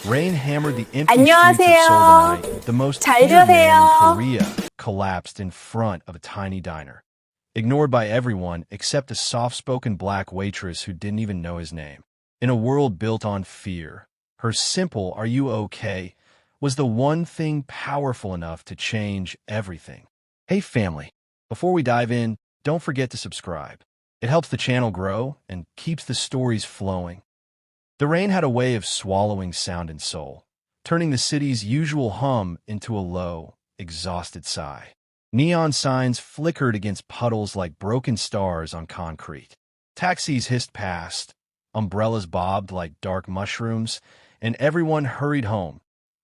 Rain hammered the empty streets of Seoul 안녕하세요. tonight. The most 잘 feared man in 들으세요. Korea collapsed in front of a tiny diner, ignored by everyone except a soft-spoken black waitress who didn't even know his name. In a world built on fear, her simple "Are you okay?" was the one thing powerful enough to change everything. Hey family, before we dive in, don't forget to subscribe. It helps the channel grow and keeps the stories flowing. The rain had a way of swallowing sound and soul, turning the city's usual hum into a low, exhausted sigh. Neon signs flickered against puddles like broken stars on concrete. Taxis hissed past, umbrellas bobbed like dark mushrooms, and everyone hurried home.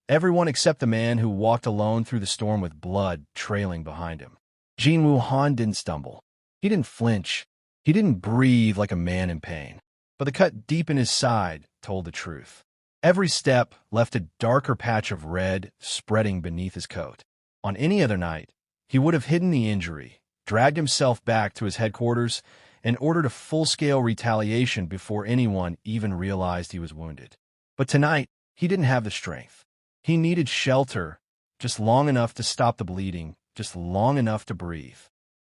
Everyone except the man who walked alone through the storm with blood trailing behind him. Jinwoo Han didn't stumble. He didn't flinch. He didn't breathe like a man in pain. But the cut deep in his side told the truth. Every step left a darker patch of red spreading beneath his coat. On any other night, he would have hidden the injury, dragged himself back to his headquarters, and ordered a full-scale retaliation before anyone even realized he was wounded. But tonight, he didn't have the strength. He needed shelter, just long enough to stop the bleeding, just long enough to breathe.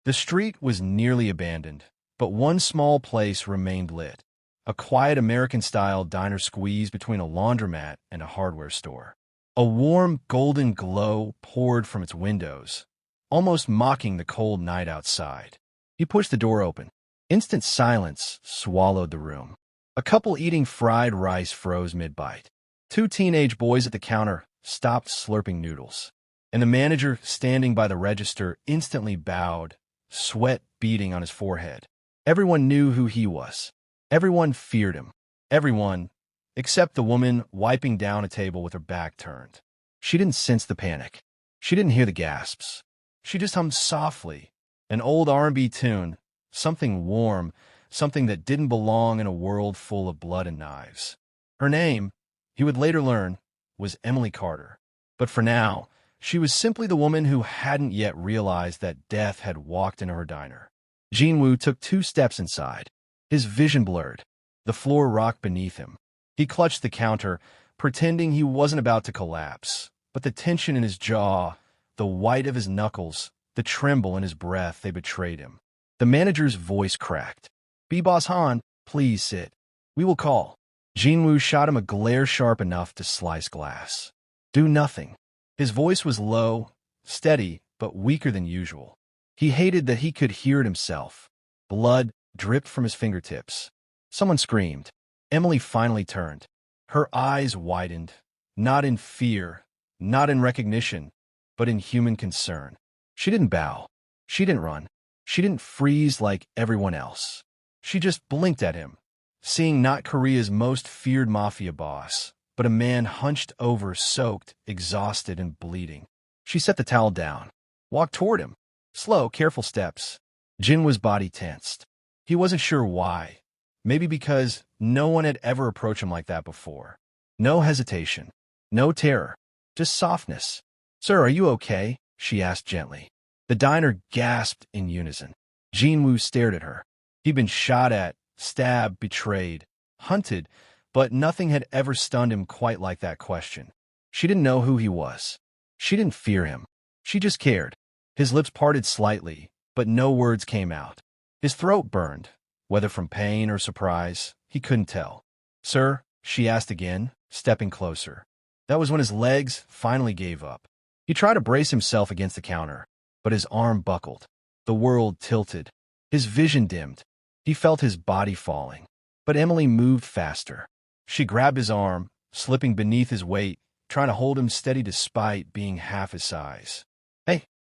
The street was nearly abandoned, but one small place remained lit. A quiet American-style diner squeezed between a laundromat and a hardware store. A warm, golden glow poured from its windows, almost mocking the cold night outside. He pushed the door open. Instant silence swallowed the room. A couple eating fried rice froze mid-bite. Two teenage boys at the counter stopped slurping noodles. And the manager, standing by the register, instantly bowed, sweat beading on his forehead. Everyone knew who he was. Everyone feared him. Everyone, except the woman wiping down a table with her back turned. She didn't sense the panic. She didn't hear the gasps. She just hummed softly, an old R&B tune, something warm, something that didn't belong in a world full of blood and knives. Her name, he would later learn, was Emily Carter. But for now, she was simply the woman who hadn't yet realized that death had walked into her diner. Jinwoo took 2 steps inside. His vision blurred. The floor rocked beneath him. He clutched the counter, pretending he wasn't about to collapse. But the tension in his jaw, the white of his knuckles, the tremble in his breath, they betrayed him. The manager's voice cracked. "B-Boss Han, please sit. We will call." Jinwoo shot him a glare sharp enough to slice glass. "Do nothing." His voice was low, steady, but weaker than usual. He hated that he could hear it himself. Blood dripped from his fingertips. Someone screamed. Emily finally turned. Her eyes widened, not in fear, not in recognition, but in human concern. She didn't bow. She didn't run. She didn't freeze like everyone else. She just blinked at him, seeing not Korea's most feared mafia boss, but a man hunched over, soaked, exhausted, and bleeding. She set the towel down, walked toward him. Slow, careful steps. Jinwoo's body tensed. He wasn't sure why. Maybe because no one had ever approached him like that before. No hesitation. No terror. Just softness. "Sir, are you okay?" she asked gently. The diner gasped in unison. Jinwoo stared at her. He'd been shot at, stabbed, betrayed, hunted, but nothing had ever stunned him quite like that question. She didn't know who he was. She didn't fear him. She just cared. His lips parted slightly, but no words came out. His throat burned, whether from pain or surprise, he couldn't tell. "Sir?" she asked again, stepping closer. That was when his legs finally gave up. He tried to brace himself against the counter, but his arm buckled. The world tilted. His vision dimmed. He felt his body falling. But Emily moved faster. She grabbed his arm, slipping beneath his weight, trying to hold him steady despite being half his size.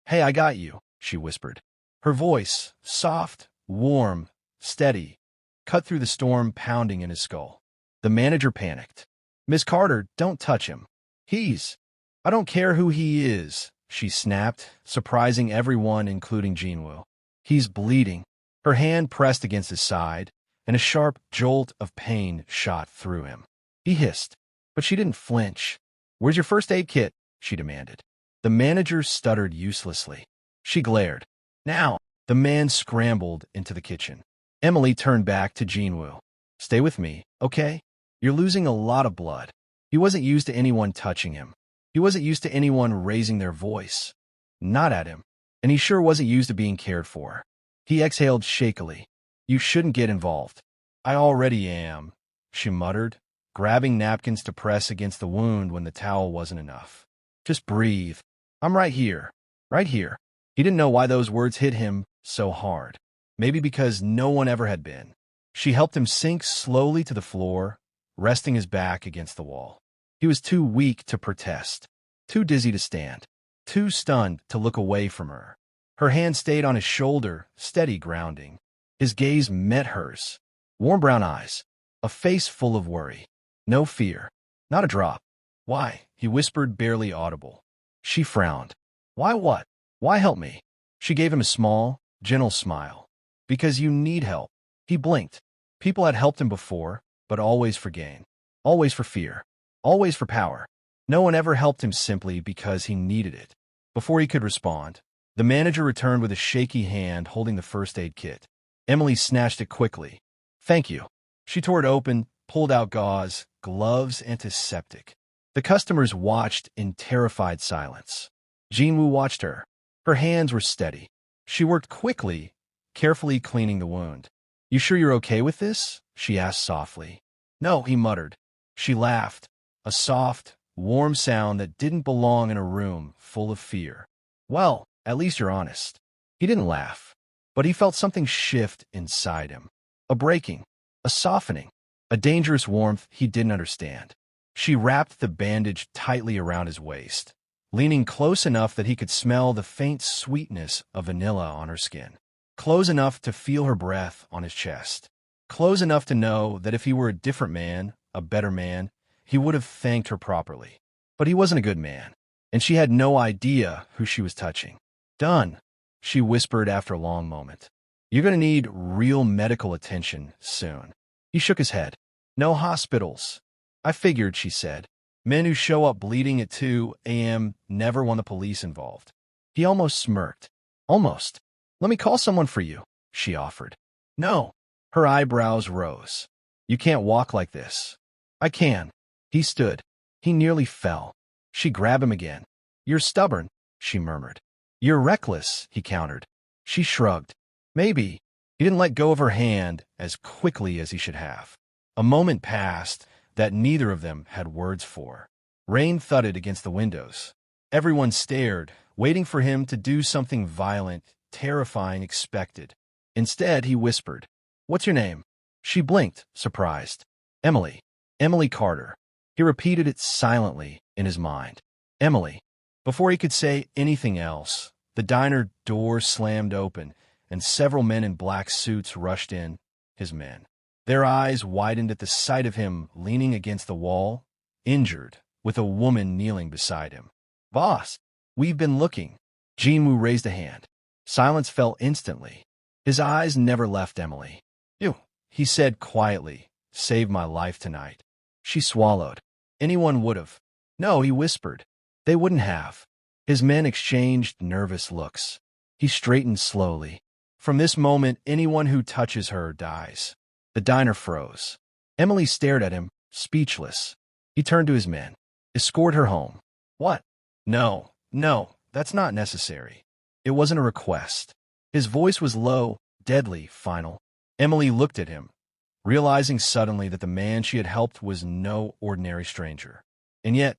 Hey, I got you," she whispered. Her voice, soft, warm, steady, cut through the storm pounding in his skull. The manager panicked. "Miss Carter, don't touch him. I don't care who he is," she snapped, surprising everyone, including Jinwoo. "He's bleeding." Her hand pressed against his side, and a sharp jolt of pain shot through him. He hissed, but she didn't flinch. "Where's your first aid kit?" she demanded. The manager stuttered uselessly. She glared. "Now!" The man scrambled into the kitchen. Emily turned back to Jinwoo. "Stay with me, okay? You're losing a lot of blood." He wasn't used to anyone touching him. He wasn't used to anyone raising their voice. Not at him. And he sure wasn't used to being cared for. He exhaled shakily. You shouldn't get involved. I already am, she muttered, grabbing napkins to press against the wound when the towel wasn't enough. Just breathe. I'm right here. Right here. He didn't know why those words hit him so hard. Maybe because no one ever had been. She helped him sink slowly to the floor, resting his back against the wall. He was too weak to protest, too dizzy to stand, too stunned to look away from her. Her hand stayed on his shoulder, steady grounding. His gaze met hers. Warm brown eyes, a face full of worry. No fear, not a drop. Why? He whispered, barely audible. She frowned. Why what? Why help me? She gave him a small, gentle smile. Because you need help. He blinked. People had helped him before, but always for gain. Always for fear. Always for power. No one ever helped him simply because he needed it. Before he could respond, the manager returned with a shaky hand holding the first aid kit. Emily snatched it quickly. Thank you. She tore it open, pulled out gauze, gloves, antiseptic. The customers watched in terrified silence. Jinwoo watched her. Her hands were steady. She worked quickly, carefully cleaning the wound. You sure you're okay with this? She asked softly. No, he muttered. She laughed, a soft, warm sound that didn't belong in a room full of fear. Well, at least you're honest. He didn't laugh, but he felt something shift inside him. A breaking, a softening, a dangerous warmth he didn't understand. She wrapped the bandage tightly around his waist, leaning close enough that he could smell the faint sweetness of vanilla on her skin. Close enough to feel her breath on his chest. Close enough to know that if he were a different man, a better man, he would have thanked her properly. But he wasn't a good man, and she had no idea who she was touching. Done, she whispered after a long moment. You're going to need real medical attention soon. He shook his head. No hospitals. I figured, she said. Men who show up bleeding at 2 a.m. never want the police involved. He almost smirked. Almost. Let me call someone for you, she offered. No. Her eyebrows rose. You can't walk like this. I can. He stood. He nearly fell. She grabbed him again. You're stubborn, she murmured. You're reckless, he countered. She shrugged. Maybe. He didn't let go of her hand as quickly as he should have. A moment passed that neither of them had words for. Rain thudded against the windows. Everyone stared, waiting for him to do something violent, terrifying, expected. Instead, he whispered, What's your name? She blinked, surprised. Emily. Emily Carter. He repeated it silently in his mind. Emily. Before he could say anything else, the diner door slammed open, and several men in black suits rushed in, his men. Their eyes widened at the sight of him leaning against the wall, injured, with a woman kneeling beside him. Boss, we've been looking. Jinwoo raised a hand. Silence fell instantly. His eyes never left Emily. You, he said quietly, saved my life tonight. She swallowed. Anyone would have. No, he whispered. They wouldn't have. His men exchanged nervous looks. He straightened slowly. From this moment, anyone who touches her dies. The diner froze. Emily stared at him, speechless. He turned to his men. Escort her home. What? No, that's not necessary. It wasn't a request. His voice was low, deadly, final. Emily looked at him, realizing suddenly that the man she had helped was no ordinary stranger. And yet,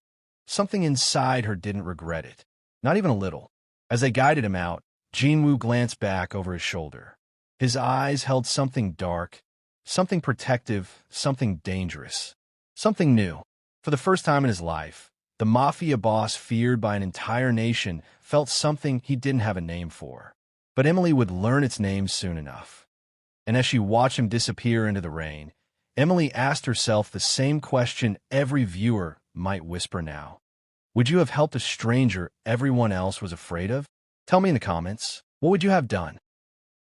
something inside her didn't regret it. Not even a little. As they guided him out, Jinwoo glanced back over his shoulder. His eyes held something dark, something protective, something dangerous, something new. For the first time in his life, the Mafia boss feared by an entire nation felt something he didn't have a name for. But Emily would learn its name soon enough. And as she watched him disappear into the rain, Emily asked herself the same question every viewer might whisper now. Would you have helped a stranger everyone else was afraid of? Tell me in the comments, what would you have done?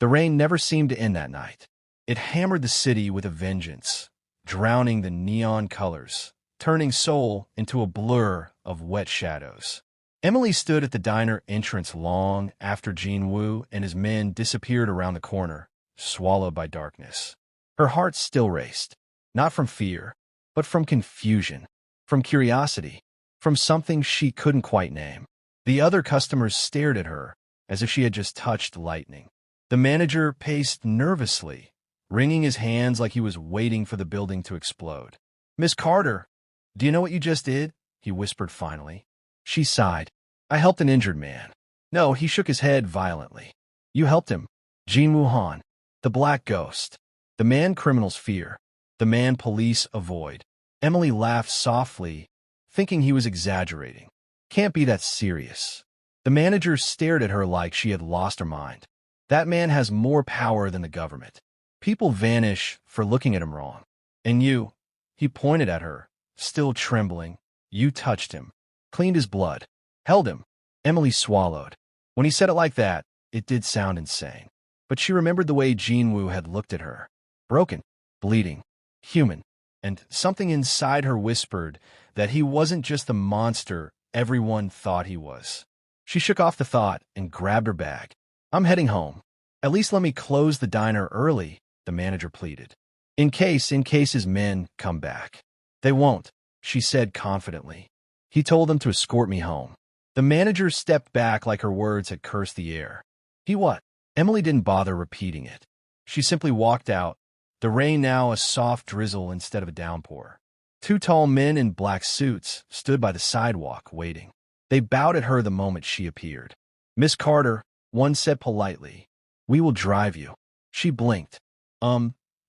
The rain never seemed to end that night. It hammered the city with a vengeance, drowning the neon colors, turning Seoul into a blur of wet shadows. Emily stood at the diner entrance long after Jinwoo and his men disappeared around the corner, swallowed by darkness. Her heart still raced, not from fear, but from confusion. from curiosity, from something she couldn't quite name. The other customers stared at her as if she had just touched lightning. The manager paced nervously, wringing his hands like he was waiting for the building to explode. "Miss Carter, do you know what you just did?" he whispered finally. She sighed. "I helped an injured man." "No," he shook his head violently. "You helped him. Jin Woo-han, the black ghost. The man criminals fear. The man police avoid." Emily laughed softly, thinking he was exaggerating. "Can't be that serious." The manager stared at her like she had lost her mind. "That man has more power than the government. People vanish for looking at him wrong. And you," he pointed at her, still trembling, "you touched him, cleaned his blood, held him." Emily swallowed. When he said it like that, it did sound insane. But she remembered the way Jinwoo had looked at her. Broken, bleeding, human. And something inside her whispered that he wasn't just the monster everyone thought he was. She shook off the thought and grabbed her bag. "I'm heading home. At least let me close the diner early," the manager pleaded. In case his men come back." "They won't," she said confidently. "He told them to escort me home." The manager stepped back like her words had cursed the air. "He what?" Emily didn't bother repeating it. She simply walked out, the rain now a soft drizzle instead of a downpour. Two tall men in black suits stood by the sidewalk, waiting. They bowed at her the moment she appeared. "Miss Carter," one said politely, "we will drive you." She blinked.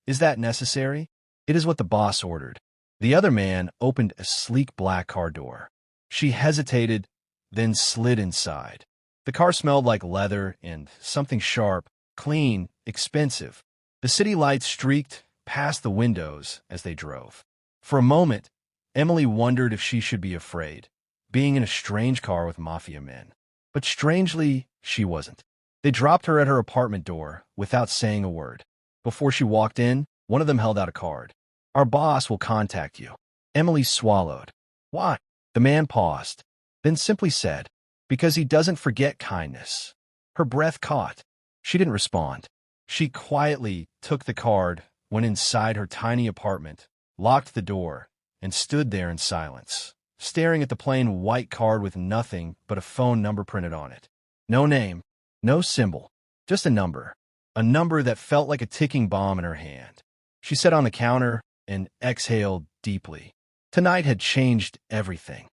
Is that necessary?" "It is what the boss ordered." The other man opened a sleek black car door. She hesitated, then slid inside. The car smelled like leather and something sharp, clean, expensive. The city lights streaked past the windows as they drove. For a moment, Emily wondered if she should be afraid, being in a strange car with Mafia men. But strangely, she wasn't. They dropped her at her apartment door without saying a word. Before she walked in, one of them held out a card. "Our boss will contact you." Emily swallowed. "Why?" The man paused, then simply said, "Because he doesn't forget kindness." Her breath caught. She didn't respond. She quietly took the card, went inside her tiny apartment, locked the door, and stood there in silence, staring at the plain white card with nothing but a phone number printed on it. No name, no symbol, just a number that felt like a ticking bomb in her hand. She sat on the counter and exhaled deeply. Tonight had changed everything.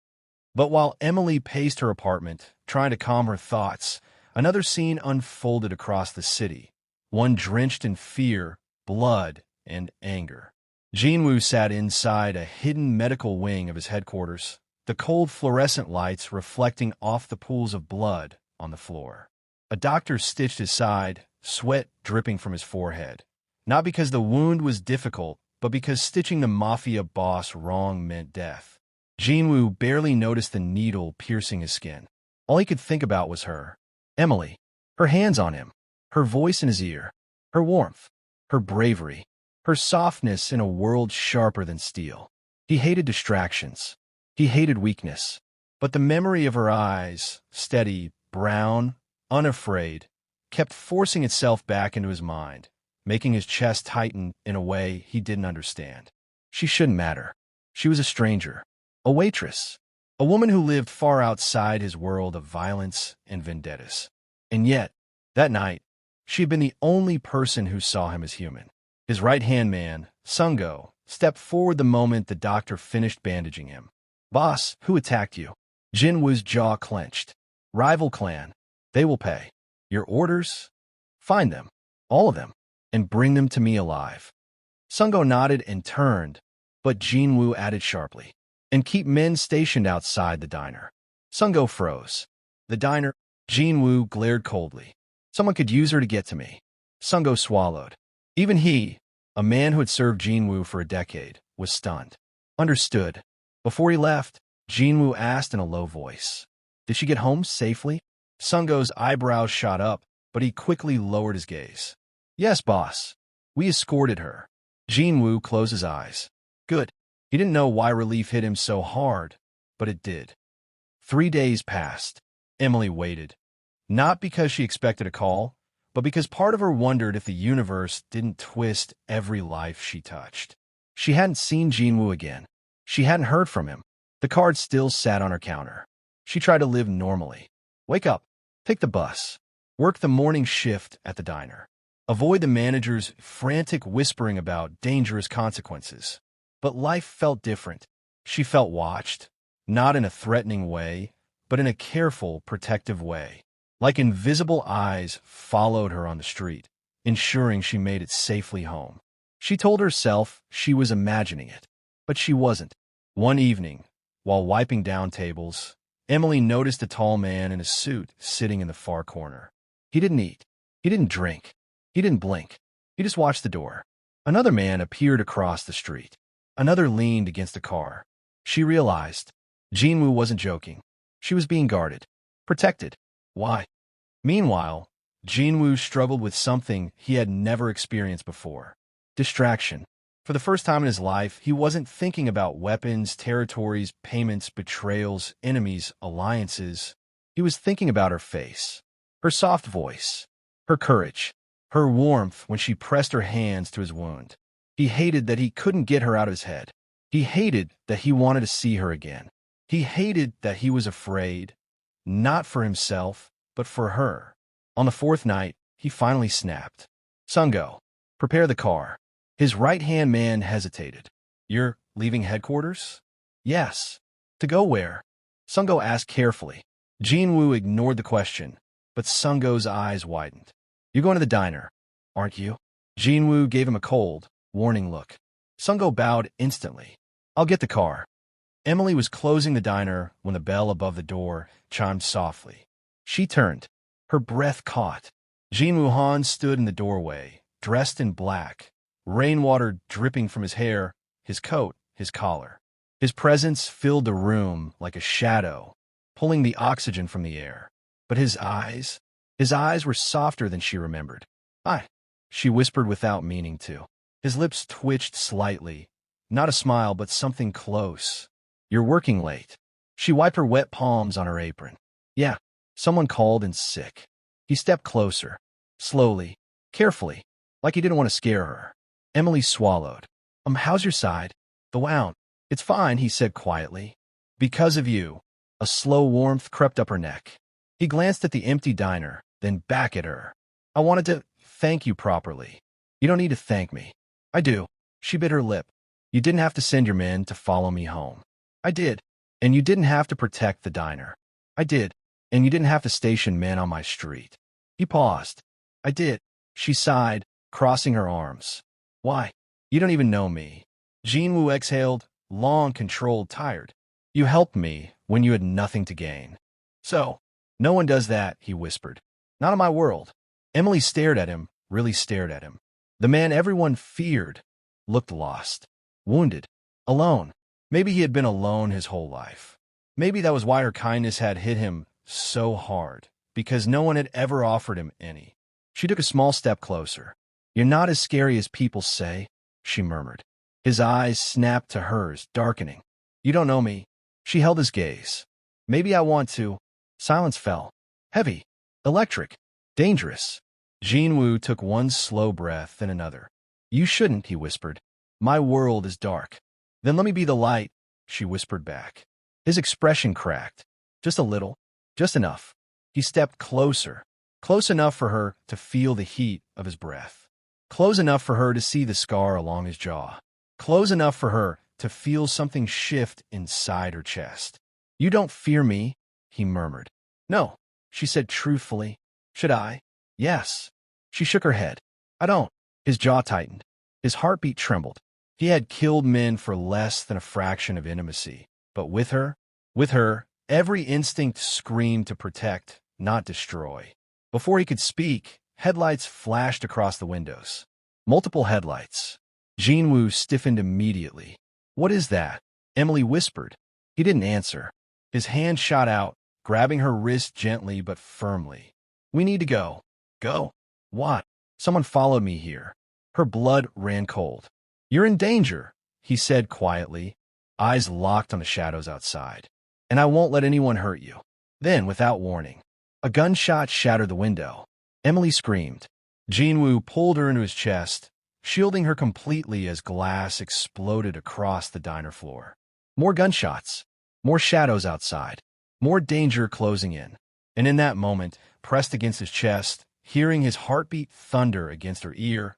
But while Emily paced her apartment, trying to calm her thoughts, another scene unfolded across the city, one drenched in fear, blood, and anger. Jinwoo sat inside a hidden medical wing of his headquarters, the cold fluorescent lights reflecting off the pools of blood on the floor. A doctor stitched his side, sweat dripping from his forehead. Not because the wound was difficult, but because stitching the Mafia boss wrong meant death. Jinwoo barely noticed the needle piercing his skin. All he could think about was her. Emily. Her hands on him. Her voice in his ear. Her warmth. Her bravery. Her softness in a world sharper than steel. He hated distractions. He hated weakness. But the memory of her eyes, steady, brown, unafraid, kept forcing itself back into his mind, making his chest tighten in a way he didn't understand. She shouldn't matter. She was a stranger. A waitress. A woman who lived far outside his world of violence and vendettas. And yet, that night, she had been the only person who saw him as human. His right-hand man, Sungo, stepped forward the moment the doctor finished bandaging him. "Boss, who attacked you?" Jinwoo's jaw clenched. "Rival clan. They will pay. Your orders? Find them. All of them. And bring them to me alive." Sungo nodded and turned, but Jinwoo added sharply, "And keep men stationed outside the diner." Sungo froze. "The diner?" Jinwoo glared coldly. "Someone could use her to get to me." Sungo swallowed. Even he, a man who had served Jinwoo for a decade, was stunned. "Understood." Before he left, Jinwoo asked in a low voice, "Did she get home safely?" Sungo's eyebrows shot up, but he quickly lowered his gaze. "Yes, boss. We escorted her." Jinwoo closed his eyes. Good. He didn't know why relief hit him so hard, but it did. 3 days passed. Emily waited. Not because she expected a call, but because part of her wondered if the universe didn't twist every life she touched. She hadn't seen Jinwoo again. She hadn't heard from him. The card still sat on her counter. She tried to live normally. Wake up, take the bus, work the morning shift at the diner, avoid the manager's frantic whispering about dangerous consequences. But life felt different. She felt watched, not in a threatening way, but in a careful, protective way. Like invisible eyes followed her on the street, ensuring she made it safely home. She told herself she was imagining it, but she wasn't. One evening, while wiping down tables, Emily noticed a tall man in a suit sitting in the far corner. He didn't eat. He didn't drink. He didn't blink. He just watched the door. Another man appeared across the street. Another leaned against a car. She realized Jinwoo wasn't joking. She was being guarded, protected. Why? Meanwhile, Jinwoo struggled with something he had never experienced before. Distraction. For the first time in his life, he wasn't thinking about weapons, territories, payments, betrayals, enemies, alliances. He was thinking about her face, her soft voice, her courage, her warmth when she pressed her hands to his wound. He hated that he couldn't get her out of his head. He hated that he wanted to see her again. He hated that he was afraid, not for himself, but for her. On the fourth night, he finally snapped. Sungo, prepare the car. His right-hand man hesitated. You're leaving headquarters? Yes. To go where? Sungo asked carefully. Jinwoo ignored the question, but Sungo's eyes widened. You're going to the diner, aren't you? Jinwoo gave him a cold, warning look. Sungo bowed instantly. I'll get the car. Emily was closing the diner when the bell above the door chimed softly. She turned. Her breath caught. Jinwoo Han stood in the doorway, dressed in black, rainwater dripping from his hair, his coat, his collar. His presence filled the room like a shadow, pulling the oxygen from the air. But his eyes were softer than she remembered. Hi, she whispered without meaning to. His lips twitched slightly, not a smile, but something close. You're working late. She wiped her wet palms on her apron. Yeah, someone called in sick. He stepped closer, slowly, carefully, like he didn't want to scare her. Emily swallowed. How's your side? The wound. It's fine, he said quietly. Because of you. A slow warmth crept up her neck. He glanced at the empty diner, then back at her. I wanted to thank you properly. You don't need to thank me. I do. She bit her lip. You didn't have to send your men to follow me home. I did. And you didn't have to protect the diner. I did. And you didn't have to station men on my street. He paused. I did. She sighed, crossing her arms. Why? You don't even know me. Jinwoo exhaled, long, controlled, tired. You helped me when you had nothing to gain. So, no one does that, he whispered. Not in my world. Emily stared at him, really stared at him. The man everyone feared looked lost, wounded, alone. Maybe he had been alone his whole life. Maybe that was why her kindness had hit him so hard, because no one had ever offered him any. She took a small step closer. You're not as scary as people say, she murmured. His eyes snapped to hers, darkening. You don't know me. She held his gaze. Maybe I want to. Silence fell. Heavy. Electric. Dangerous. Jinwoo took one slow breath, then another. You shouldn't, he whispered. My world is dark. Then let me be the light, she whispered back. His expression cracked. Just a little. Just enough. He stepped closer. Close enough for her to feel the heat of his breath. Close enough for her to see the scar along his jaw. Close enough for her to feel something shift inside her chest. You don't fear me, he murmured. No, she said truthfully. Should I? Yes. She shook her head. I don't. His jaw tightened. His heartbeat trembled. He had killed men for less than a fraction of intimacy. But with her, every instinct screamed to protect, not destroy. Before he could speak, headlights flashed across the windows. Multiple headlights. Jinwoo stiffened immediately. What is that? Emily whispered. He didn't answer. His hand shot out, grabbing her wrist gently but firmly. We need to go. Go? What? Someone followed me here. Her blood ran cold. You're in danger, he said quietly, eyes locked on the shadows outside. And I won't let anyone hurt you. Then, without warning, a gunshot shattered the window. Emily screamed. Jinwoo pulled her into his chest, shielding her completely as glass exploded across the diner floor. More gunshots. More shadows outside. More danger closing in. And in that moment, pressed against his chest, hearing his heartbeat thunder against her ear,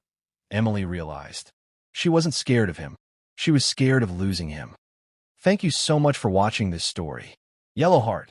Emily realized. She wasn't scared of him. She was scared of losing him. Thank you so much for watching this story. Yellowheart.